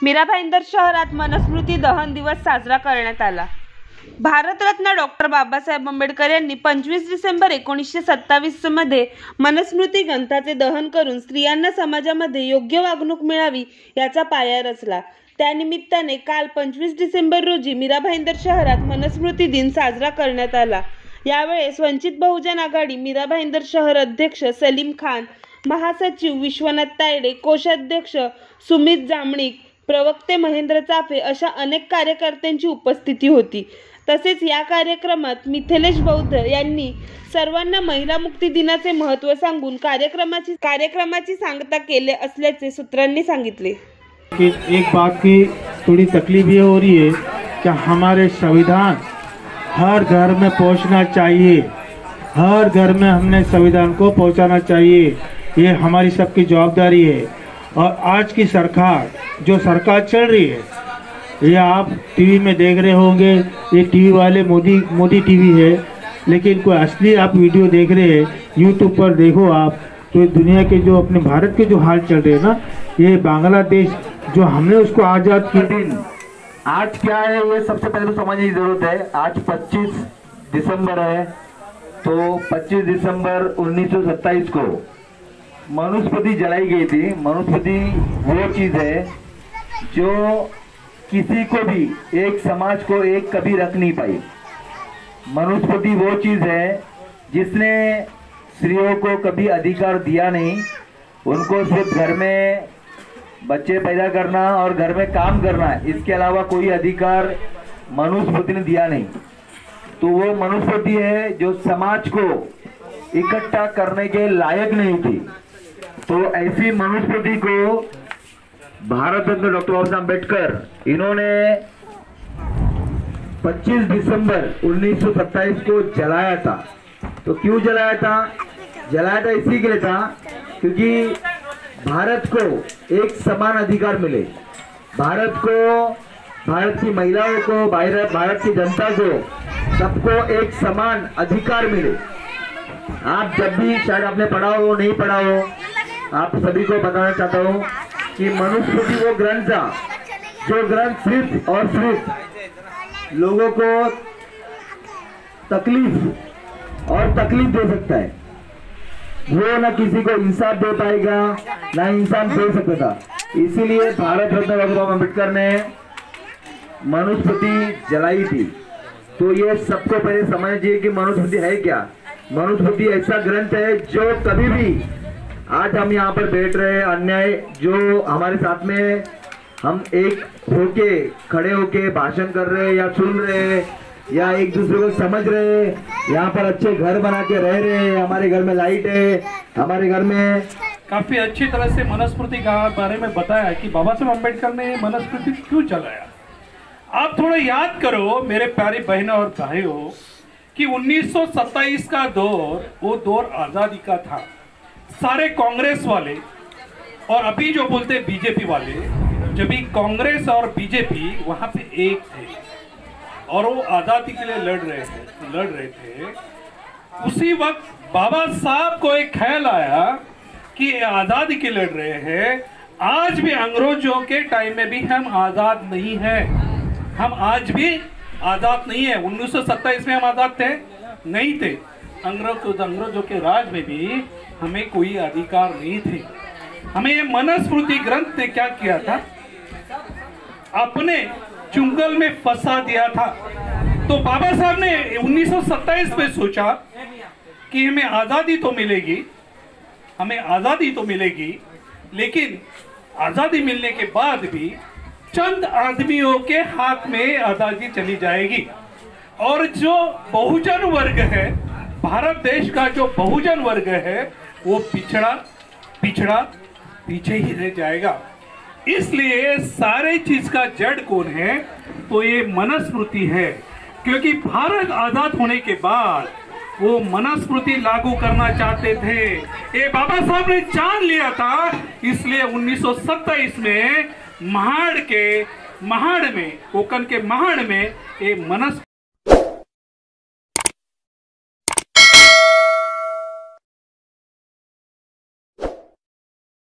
मीरा भाईंदर शहरात मनुस्मृती दहन दिवस साजरा करण्यात आला। भारतरत्न डॉक्टर बाबासाहेब आंबेडकर यांनी 25 डिसेंबर 1927 मध्ये मनुस्मृती ग्रंथाचे दहन करून स्त्रियांना समाजामध्ये योग्य वागणूक मिळावी याचा पाया रचला। त्यानिमित्ताने काल 25 डिसेंबर रोजी मीरा भाईंदर शहरात मनुस्मृती दिन साजरा करण्यात आला। यावेळेस वंचित बहुजन आघाडी मीरा भाईंदर शहर अध्यक्ष सलीम खान, महासचिव विश्वनाथ तायडे, कोषाध्यक्ष सुमित जामणिक, प्रवक्ते महेंद्र चाफे अशा अनेक कार्यकर्त्यांची उपस्थिती होती। तसेच या कार्यक्रमात मिथिलेश बौद्ध यांनी सर्वांना महिला मुक्ती दिनाचे महत्त्व सांगून कार्यक्रमाची सांगता केले असल्याचे सूत्रांनी सांगितले। एक बात की थोड़ी तकलीफ ये हो रही है कि हमारे संविधान हर घर में पहुंचना चाहिए, हर घर में हमने संविधान को पहुंचाना चाहिए, ये हमारी सबकी जवाबदारी है। और आज की सरकार जो सरकार चल रही है, ये आप टीवी में देख रहे होंगे, ये टीवी वाले मोदी टीवी है, लेकिन कोई असली आप वीडियो देख रहे हैं यूट्यूब पर देखो आप, तो दुनिया के जो अपने भारत के जो हाल चल रहे हैं ना, ये बांग्लादेश जो हमने उसको आज़ाद किया दिन आज क्या है ये सबसे पहले तो समझने की जरूरत है। आज 25 दिसंबर है, तो 25 दिसंबर 1927 को मनुस्मृति जलाई गई थी। मनुस्मृति वो चीज है जो किसी को भी, एक समाज को एक कभी रख नहीं पाई। मनुस्मृति वो चीज है जिसने स्त्रियों को कभी अधिकार दिया नहीं, उनको सिर्फ घर में बच्चे पैदा करना और घर में काम करना, इसके अलावा कोई अधिकार मनुस्मृति ने दिया नहीं। तो वो मनुस्मृति है जो समाज को इकट्ठा करने के लायक नहीं थी। तो ऐसी मनुस्मृति को भारत रत्न डॉक्टर बाबा साहब अम्बेडकर इन्होंने 25 दिसंबर 1927 को जलाया था। तो क्यों जलाया था? जलाया था इसी के लिए था क्योंकि भारत को एक समान अधिकार मिले, भारत को, भारत की महिलाओं को, भारत की जनता को, सबको एक समान अधिकार मिले। आप जब भी, शायद आपने पढ़ा हो नहीं पढ़ा हो, आप सभी को बताना चाहता हूँ कि मनुस्मृति वो ग्रंथ था जो ग्रंथ सिर्फ और सिर्फ लोगों को तकलीफ दे सकता है। वो ना किसी को इंसाफ दे पाएगा, ना इंसान दे सकता था। इसीलिए भारत रत्न डॉक्टर बाबा अम्बेडकर ने मनुस्मृति जलाई थी। तो ये सबको पहले समझिए कि मनुस्मृति है क्या। मनुस्मृति ऐसा ग्रंथ है जो कभी भी, आज हम यहाँ पर बैठ रहे हैं, अन्याय जो हमारे साथ में हम एक होके खड़े होके भाषण कर रहे हैं या सुन रहे हैं या एक दूसरे को समझ रहे हैं, यहाँ पर अच्छे घर बना के रह रहे हैं, हमारे घर में लाइट है, हमारे घर में काफी अच्छी तरह से मनुस्मृति के बारे में बताया कि बाबा साहब अम्बेडकर ने मनुस्मृति क्यों चलाया। आप थोड़ा याद करो मेरे प्यारे बहनों और भाइयों कि 1927 का दौर वो दौर आजादी का था। सारे कांग्रेस वाले और अभी जो बोलते बीजेपी वाले, जब भी कांग्रेस और बीजेपी वहां पे एक थे और वो आजादी के लिए लड़ रहे थे। उसी वक्त बाबा साहब को एक ख्याल आया कि आजादी के लड़ रहे हैं, आज भी अंग्रेजों के टाइम में भी हम आजाद नहीं हैं, हम आज भी आजाद नहीं है। 1927 में हम आजाद थे नहीं थे, अंग्रेजों के राज में भी हमें कोई अधिकार नहीं थे। हमें ये मनुस्मृति ग्रंथ ने क्या किया था, अपने चुंगल में फंसा दिया था। तो बाबा साहब ने 1927 में सोचा कि हमें आजादी तो मिलेगी, लेकिन आजादी मिलने के बाद भी चंद आदमियों के हाथ में आजादी चली जाएगी और जो बहुजन वर्ग है, भारत देश का जो बहुजन वर्ग है, वो पिछड़ा पीछे ही रह जाएगा। इसलिए सारे चीज का जड़ कौन है? तो ये मनुस्मृति है, क्योंकि भारत आजाद होने के बाद वो मनुस्मृति लागू करना चाहते थे। ये बाबा साहब ने जान लिया था, इसलिए 1927 में महाड़ में कोकन के महाड़ में ये मनुस्मृति